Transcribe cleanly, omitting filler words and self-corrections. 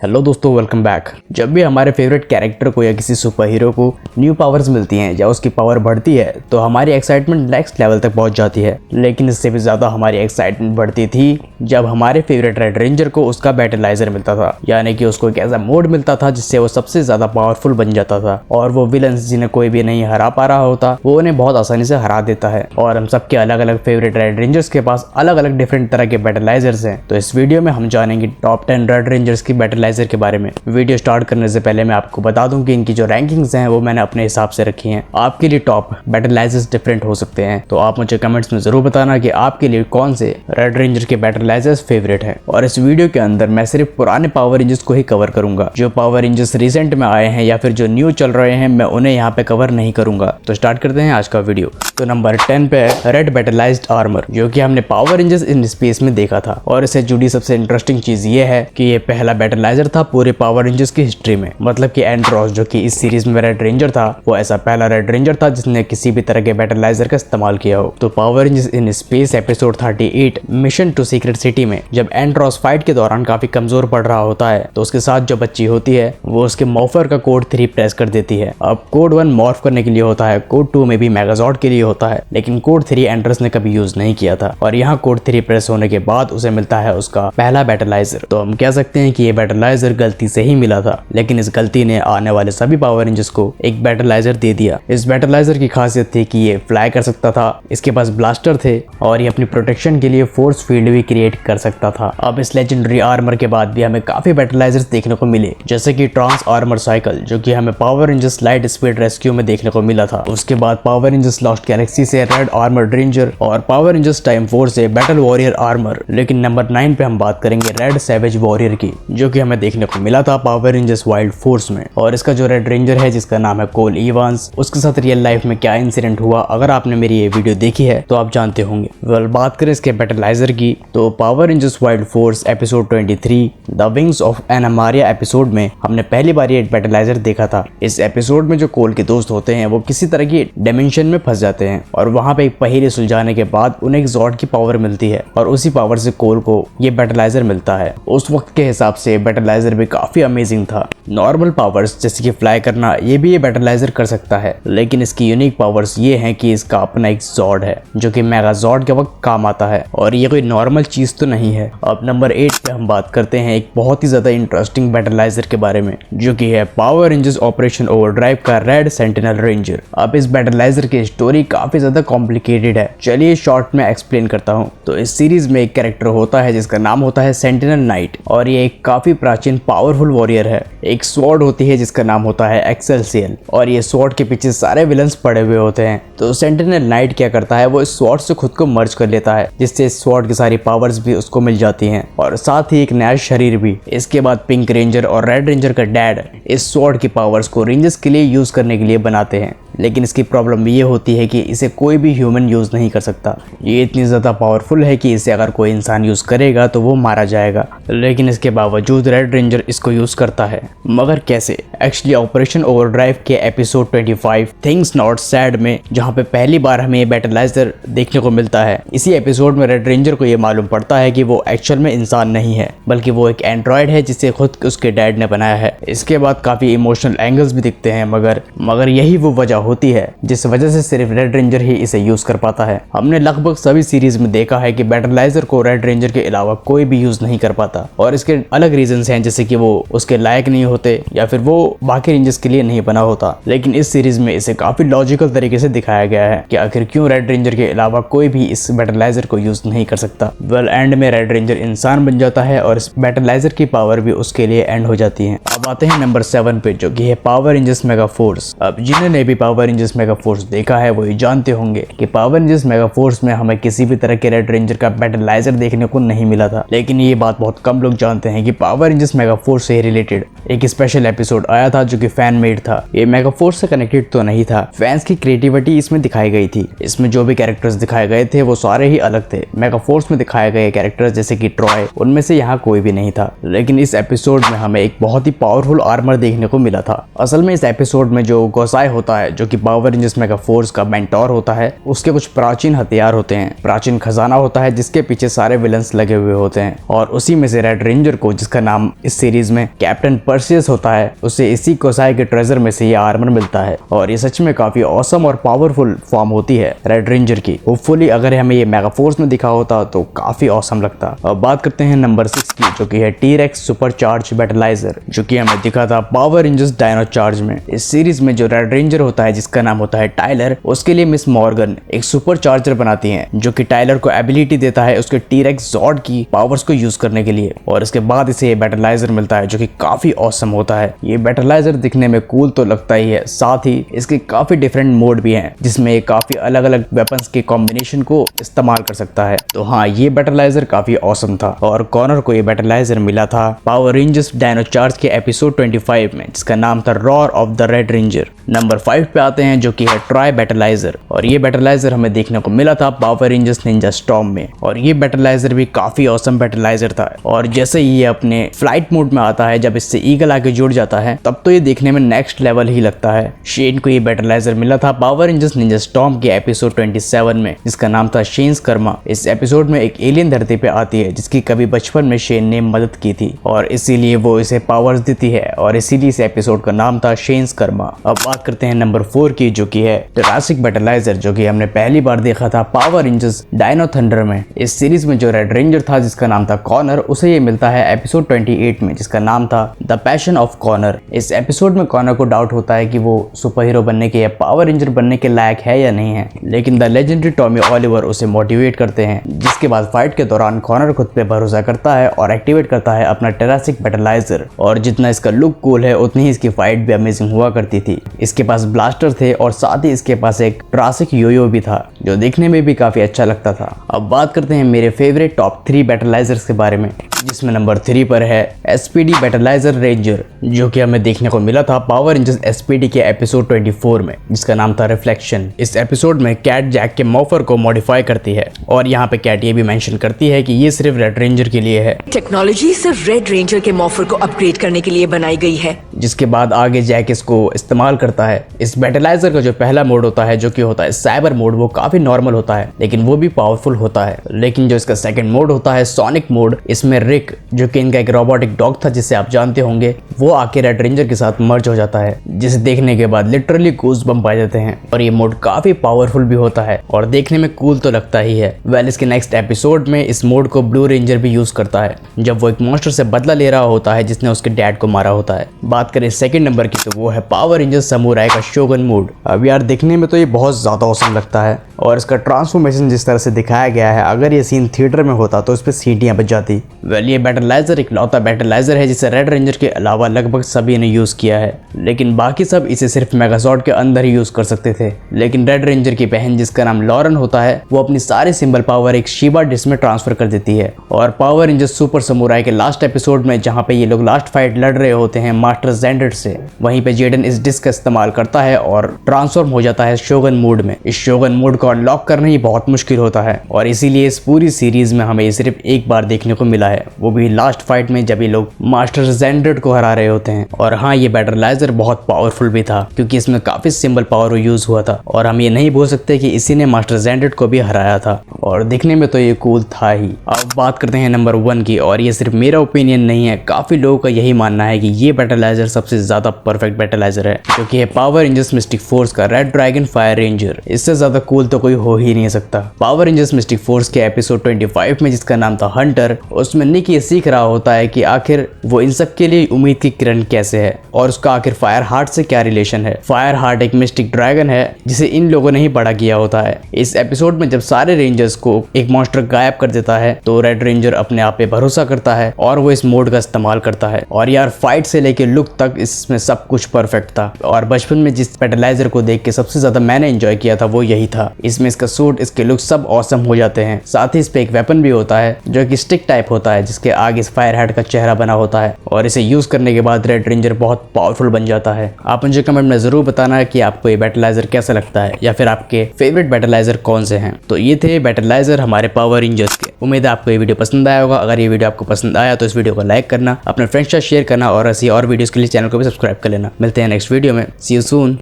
Hello दोस्तों, welcome back. जब भी हमारे फेवरेट कैरेक्टर को या किसी सुपर हीरो को न्यू पावर्स मिलती हैं या उसकी पावर बढ़ती है तो हमारी एक्साइटमेंट नेक्स्ट लेवल तक पहुंच जाती है। लेकिन इससे भी ज़्यादा हमारी एक्साइटमेंट बढ़ती थी जब हमारे फेवरेट रेड रेंजर को उसका बैटलाइजर मिलता था, यानी कि उसको एक ऐसा मोड मिलता था जिससे वो सबसे ज़्यादा पावरफुल बन जाता था और वो विलन्स जिन्हें कोई भी नहीं हरा पा रहा होता वो उन्हें बहुत आसानी से हरा देता है। और हम सबके अलग अलग फेवरेट रेड रेंजर्स के पास अलग अलग डिफरेंट तरह के बैटलाइजर्स हैं। तो इस वीडियो में हम जानेंगे टॉप 10 रेड रेंजर्स की बैटलाइजर के बारे में। वीडियो स्टार्ट करने से पहले मैं आपको बता दूं कि इनकी जो रैंकिंग्स हैं वो मैंने अपने हिसाब से रखी हैं। आपके लिए टॉप बैटलाइजर्स डिफरेंट हो सकते हैं, तो आप मुझे कमेंट्स में जरूर बताना कि आपके लिए कौन से रेड रेंजर के बैटलाइजर्स फेवरेट हैं। और इस वीडियो के अंदर मैं सिर्फ पुराने पावर रेंजर्स को ही कवर करूंगा। जो पावर रेंजर्स रिसेंट में आए हैं या फिर जो न्यू चल रहे हैं मैं उन्हें यहाँ पे कवर नहीं करूंगा। तो स्टार्ट करते हैं आज का वीडियो। तो नंबर 10 पे है रेड बैटलाइज्ड आर्मर, जो कि हमने पावर रेंजर्स इन स्पेस में देखा था। और इससे जुड़ी सबसे इंटरेस्टिंग चीज ये है कि ये पहला बैटलाइजर था पूरे पावर रेंजर्स की हिस्ट्री में। मतलब कि एंड्रोस, जो कि इस सीरीज में रेड रेंजर था, वो ऐसा पहला रेड रेंजर था जिसने किसी भी तरह के बैटलाइजर का इस्तेमाल किया हो। तो Power Rangers in Space episode 38 mission to secret city में जब एंड्रोस फाइट के दौरान काफी कमजोर पड़ रहा होता है तो उसके साथ जो बच्ची होती है वो उसके मॉर्फर का कोड 3 प्रेस कर देती है। अब कोड 1 मॉर्फ करने के लिए होता है, कोड 2 में भी मेगाजॉर्ड के लिए होता है, लेकिन कोड 3 एंड्रोस ने कभी यूज नहीं किया था। और यहाँ कोड 3 प्रेस होने के बाद उसे मिलता है उसका पहला बैटलाइजर। तो हम कह सकते हैं कि ये बैटलाइजर गलती से ही मिला था, लेकिन इस गलती ने आने वाले सभी पावर रेंजर्स को एक बैटलाइजर दे दिया। इस बैटलाइजर की खासियत थी कि ये फ्लाई कर सकता था, इसके पास ब्लास्टर थे और ये अपनी प्रोटेक्शन के लिए फोर्स फील्ड भी क्रिएट कर सकता था। अब इस लेजेंडरी आर्मर के बाद भी हमें काफी बैटलाइजर्स देखने को मिले, जैसे कि ट्रांस आर्मर साइकिल, जो कि हमें power rangers light speed rescue में देखने को मिला था। उसके बाद पावर रेंजर्स लॉस्ट गैलेक्सी से रेड आर्मर रेंजर और पावर रेंजर्स टाइम फोर्स से बैटल वॉरियर आर्मर। लेकिन नंबर 9 पे हम बात करेंगे रेड सैवेज वॉरियर की, जो कि हमें देखने को मिला था पावर रेंजर्स वाइल्ड फोर्स में। और इसका जो रेड रेंजर है जिसका नाम है कोल इवांस, उसके साथ रियल लाइफ में क्या इंसिडेंट हुआ अगर आपने मेरी ये वीडियो देखी है तो आप जानते होंगे। वेल, बात करें इसके बैटलाइजर की तो Power Rangers Wild Force episode 23 the wings of Animaria episode में हमने पहली बार ये बैटलाइजर देखा था। इस एपिसोड में जो कोल के दोस्त होते हैं वो किसी तरह की डायमेंशन में फंस जाते हैं और वहां पे एक पहेली सुलझाने के बाद उन्हें एक जॉर्ड की पावर मिलती है और उसी पावर से कोल को ये बैटलाइजर मिलता है। उस वक्त के हिसाब से बैटलाइजर भी काफी अमेजिंग था। नॉर्मल पावर्स जैसे कि फ्लाई करना ये भी ये बैटलाइजर कर सकता है, लेकिन इसकी यूनिक पावर्स ये हैं कि इसका अपना एक जॉर्ड है जो कि मेगा जॉर्ड के वक्त काम आता है और ये कोई नॉर्मल चीज तो नहीं है। अब नंबर 8 पे हम बात करते हैं एक बहुत ही ज्यादा इंटरेस्टिंग बैटलाइजर के बारे में, जो कि है पावर रेंजर्स ऑपरेशन ओवरड्राइव का रेड सेंटिनल रेंजर। अब इस बैटलाइजर की स्टोरी काफी ज्यादा कॉम्प्लिकेटेड है, चलिए शॉर्ट में एक्सप्लेन करता हूँ। तो इस सीरीज में एक कैरेक्टर होता है जिसका नाम होता है सेंटिनल नाइट और ये एक काफी प्राचीन पावरफुल वॉरियर है। एक स्वॉर्ड होती है जिसका नाम होता है एक्सेलसियल और ये स्वॉर्ड के पीछे सारे विलन्स पड़े हुए होते हैं। तो सेंटिनल नाइट क्या करता है, वो इस स्वॉर्ड से खुद को मर्ज कर लेता है जिससे इस स्वॉर्ड की सारी पावर्स भी उसको मिल जाती हैं और साथ ही एक नया शरीर भी। इसके बाद पिंक रेंजर और रेड रेंजर का डैड इस स्वॉर्ड की पावर्स को रेंजर्स के लिए यूज करने के लिए बनाते हैं, लेकिन इसकी प्रॉब्लम ये होती है कि इसे कोई भी ह्यूमन यूज नहीं कर सकता। ये इतनी ज्यादा पावरफुल है कि इसे अगर कोई इंसान यूज करेगा तो वो मारा जाएगा, लेकिन इसके बावजूद रेड रेंजर इसको यूज करता है। मगर कैसे? एक्चुअली ऑपरेशन ओवरड्राइव के एपिसोड 25 थिंग्स नॉट सैड में जहाँ पे पहली बार हमें ये बैटलाइजर देखने को मिलता है, इसी एपिसोड में रेड रेंजर को ये मालूम पड़ता है कि वो एक्चुअल में इंसान नहीं है बल्कि वो एक एंड्रॉयड है जिसे खुद उसके डैड ने बनाया है। इसके बाद काफी इमोशनल एंगल्स भी दिखते हैं, मगर यही वो वजह होती है जिस वजह से सिर्फ रेड रेंजर ही इसे यूज कर पाता है। हमने लगभग सभी सीरीज में देखा है कि बैटलाइजर को रेड रेंजर के अलावा कोई भी यूज नहीं कर पाता और इसके अलग रीजंस हैं, जैसे कि वो उसके लायक नहीं होते या फिर वो बाकी रेंजर्स के लिए नहीं बना होता। लेकिन इस सीरीज में इसे काफी लॉजिकल तरीके से दिखाया गया है कि आखिर क्यों रेड रेंजर के अलावा कोई भी इस बैटलाइजर को यूज नहीं कर सकता। वेल, एंड में रेड रेंजर इंसान बन जाता है और इस बैटलाइजर की पावर भी उसके लिए एंड हो जाती है। अब आते हैं नंबर 7 पे, जो कि है पावर रेंजर्स मेगा फोर्स। अब जिन्होंने भी पावर रेंजर्स मेगा फोर्स देखा है वो ये जानते होंगे कि पावर रेंजर्स मेगा फोर्स में हमें किसी भी तरह के रेड रेंजर का बैटलाइजर देखने को नहीं मिला था। लेकिन ये बात बहुत कम लोग जानते हैं कि पावर रेंजर्स मेगा फोर्स से रिलेटेड एक स्पेशल एपिसोड आया था जो कि फैन मेड था। ये मेगा फोर्स से कनेक्टेड तो नहीं था, फैंस की क्रिएटिविटी इसमें दिखाई गई थी। इसमें जो भी कैरेक्टर्स दिखाए गए थे वो सारे ही अलग थे। मेगा फोर्स में दिखाए गए कैरेक्टर्स जैसे कि ट्रॉय, उनमें से यहाँ कोई भी नहीं था। लेकिन इस एपिसोड में हमें एक बहुत ही पावरफुल आर्मर देखने को मिला था। असल में इस एपिसोड में जो गोसाई होता है, जो कि पावर रेंजर्स मेगा फोर्स का मेंटोर होता है, उसके कुछ प्राचीन हथियार होते हैं, प्राचीन खजाना होता है जिसके पीछे सारे विलन्स लगे हुए होते हैं। और उसी में से रेड रेंजर को, जिसका नाम इस सीरीज में कैप्टन पर्सियस होता है, उसे इसी कोसाई के ट्रेजर में से ये आर्मर मिलता है। और ये सच में काफी ऑसम और पावरफुल फॉर्म होती है रेड रेंजर की। होपफुली अगर हमें ये मेगा फोर्स में दिखा होता तो काफी ऑसम लगता। अब बात करते हैं नंबर 6 की, जो कि है टी-रेक्स सुपरचार्ज बैटलाइजर, जो कि हमें दिखा था पावर रेंजर्स डायनो चार्ज में। इस सीरीज में जो रेड रेंजर होता है, जिसका नाम होता है टाइलर, उसके लिए मिस मॉर्गन एक सुपर चार्जर बनाती है, जो कि टाइलर को एबिलिटी देता है उसके टी-रेक्स जॉर्ड की पावर्स को यूज करने के लिए। और इसके बाद इसे ये बैटलाइजर मिलता है, जो कि काफी ऑसम होता है। ये बैटलाइजर दिखने में कूल तो लगता ही है, साथ ही इसके काफी डिफरेंट मोड भी हैं, जिसमें ये काफी अलग अलग वेपन्स के कॉम्बिनेशन को इस्तेमाल कर सकता है। तो हाँ, ये बैटलाइजर काफी ऑसम था। और कॉनर को ये बैटलाइजर मिला था पावर रेंजर्स डायनो चार्ज के एपिसोड 25 में, जिसका नाम था roar of the red ranger. Number 5 पे आते हैं, जो कि है ट्राई बैटलाइजर। और ये बैटलाइजर हमें देखने को मिला था पावर रेंजर्स निंजा स्टॉर्म में। और ये बैटलाइजर भी काफी ऑसम बैटलाइजर था। और जैसे ही ये अपने फ्लाइट मोड में आता है, जब इससे ईगल आके जुड़ जाता है, तब तो ये देखने में नेक्स्ट लेवल ही लगता है। शेन को ये बैटलाइजर मिला था पावर रेंजर्स निंजा स्टॉर्म के एपिसोड 27 में, जिसका नाम था शेन्स कर्मा। इस एपिसोड में एक एलियन धरती पे आती है, जिसकी कभी बचपन में शेन ने मदद की थी, और इसीलिए वो इसे पावर्स देती है, और इसीलिए इस एपिसोड का नाम था शेन्स कर्मा। अब बात करते हैं नंबर 4 की, जो कि है जुरासिक बैटलाइजर, जो कि हमने पहली बार देखा था पावर रेंजर्स डायनो थंडर में। इस सीरीज में जो रेड रेंजर था, जिसका नाम था कॉनर, उसे ये मिलता है एपिसोड 28 में, जिसका नाम था द पैशन ऑफ कॉनर। इस एपिसोड में कॉनर को डाउट होता है कि वो सुपर हीरो बनने के या पावर रेंजर बनने के लायक है या नहीं है, लेकिन द लेजेंडरी टॉमी ऑलिवर उसे मोटिवेट करते हैं, जिसके बाद फाइट के दौरान कॉनर खुद पे भरोसा करता है और एक्टिवेट करता है अपना जुरासिक बैटलाइजर। और जितना इसका लुक कूल है, उतनी ही इसकी फाइट भी अमेजिंग हुआ करती थी। इसके पास ब्लास्टर थे और साथ ही इसके पास एक जुरासिक योयो भी था, जो देखने में भी काफी अच्छा लगता था। अब बात करते हैं मेरे फेवरेट टॉप 3 बैटलाइजर्स के बारे में, जिसमें नंबर 3 पर है एसपीडी बैटलाइजर रेंजर, जो कि हमें देखने को मिला था पावर रेंजर्स एसपीडी के एपिसोड 24 में, जिसका नाम था रिफ्लेक्शन। इस एपिसोड में कैट जैक के मॉफर को मॉडिफाई करती है, और यहाँ पे कैट ये भी मेंशन करती है कि ये सिर्फ रेड रेंजर के लिए है। टेक्नोलॉजी सिर्फ रेड रेंजर के मॉफर को अपग्रेड करने के लिए बनाई गई है। जिसके बाद आगे जैक इसको इस्तेमाल करता है। इस बैटलाइजर का जो पहला मोड होता है, जो कि होता है साइबर मोड, वो काफी नॉर्मल होता है, लेकिन वो भी पावरफुल होता है। लेकिन जो इसका सेकंड मोड होता है सोनिक मोड, इसमें रिक, जो कि इनका एक रोबोटिक डॉग था जिसे आप जानते होंगे, वो आके रेड रेंजर के साथ मर्ज हो जाता है, जिसे देखने के बाद लिटरली गूज़ बम्प आ जाते हैं। और ये मोड काफी पावरफुल भी होता है और देखने में कूल तो लगता ही है। वेल, इसके नेक्स्ट एपिसोड में इस मोड को ब्लू रेंजर भी यूज करता है, जब वो एक मॉन्स्टर से बदला ले रहा होता है जिसने उसके डैड को मारा होता है। बात करें सेकंड नंबर की, तो वो है पावर रेंजर समुराई का शोगन मोड। अब यार देखने में तो ये बहुत ज्यादा औसम लगता है, और इसका ट्रांसफॉर्मेशन जिस तरह से दिखाया गया है, अगर ये सीन थिएटर में होता तो इस पे सीटियां बज जाती। वेल, ये बैटलाइजर एक लौता बैटलाइजर है जिसे रेड रेंजर के अलावा लगभग सभी ने यूज किया है, लेकिन बाकी सब इसे सिर्फ मेगाजॉर्ड के अंदर ही यूज कर सकते थे। लेकिन रेड रेंजर की बहन, जिसका नाम लॉरेन होता है, वो अपनी सारी सिंबल पावर एक शिबा डिस्क में ट्रांसफर कर देती है। और पावर रेंजर सुपर समुराई के लास्ट एपिसोड में, जहाँ पे ये लोग लास्ट फाइट लड़ रहे होते हैं मास्टर जेंडर से, वहीं पे जेडन इस डिस्क का इस्तेमाल करता है और ट्रांसफॉर्म हो जाता है शोगन मोड में। इस शोगन मोड को अनलॉक करना ही बहुत मुश्किल होता है, और इसीलिए इस पूरी सीरीज में हमें सिर्फ एक बार देखने को मिला है, वो भी लास्ट फाइट में जब ये लोग मास्टर जेंडर को हरा रहे होते हैं। और हाँ, ये बैटलाइजर बहुत पावरफुल भी था, क्योंकि इसमें काफी सिंबल पावर यूज हुआ था, और हम ये नहीं भूल सकते कि इसी ने मास्टर जेंडर को भी हराया था, और दिखने में तो ये कूल था ही। अब बात करते हैं नंबर 1 की, और ये सिर्फ मेरा ओपिनियन नहीं है, काफी लोगों का यही मानना है कि ये बैटलाइजर सबसे ज्यादा परफेक्ट बैटलाइजर है, जो कि है पावर रेंजर्स मिस्टिक फोर्स का रेड ड्रैगन फायर रेंजर। इससे ज्यादा कूल तो कोई हो ही नहीं सकता। पावर रेंजर्स मिस्टिक फोर्स के एपिसोड 25 में, जिसका नाम था हंटर, उसमें निक ये सीख रहा होता है कि आखिर वो इन सब के लिए उम्मीद की किरण कैसे है, और उसका आखिर फायर हार्ट से क्या रिलेशन है। फायर हार्ट एक मिस्टिक ड्रैगन है जिसे इन लोगों ने ही बड़ा किया होता है। इस एपिसोड में जब सारे रेंजर्स को एक मॉन्स्टर गायब कर देता है, तो रेड रेंजर अपने आप पे भरोसा करता है और वो इस मोड का इस्तेमाल करता है। और यार, फाइट से लेके लुक तक इसमें सब कुछ परफेक्ट था, और बचपन में जिस बैटलाइजर को देख के सबसे ज्यादा मैंने एंजॉय किया था वो यही था। इसमें इसका सूट, इसके लुक सब ऑसम हो जाते हैं। साथ ही इस पे एक वेपन भी होता है जो एक स्टिक टाइप होता है, जिसके आगे इस फायर हेड का चेहरा बना होता है, और इसे यूज करने के बाद रेड रेंजर बहुत पावरफुल बन जाता है। आप मुझे कमेंट में जरूर बताना है कि आपको ये बैटलाइजर कैसा लगता है, या फिर आपके फेवरेट बैटलाइजर कौन से हैं। तो ये थे बैटलाइजर हमारे पावर रेंजर्स के। उम्मीद है आपको ये वीडियो पसंद आया होगा। अगर ये वीडियो आपको पसंद आया तो इस वीडियो को लाइक करना, अपने फ्रेंड्स के साथ शेयर करना, और ऐसी और वीडियोस के लिए चैनल को भी सब्सक्राइब कर लेना। मिलते हैं नेक्स्ट वीडियो में। सी यू सून।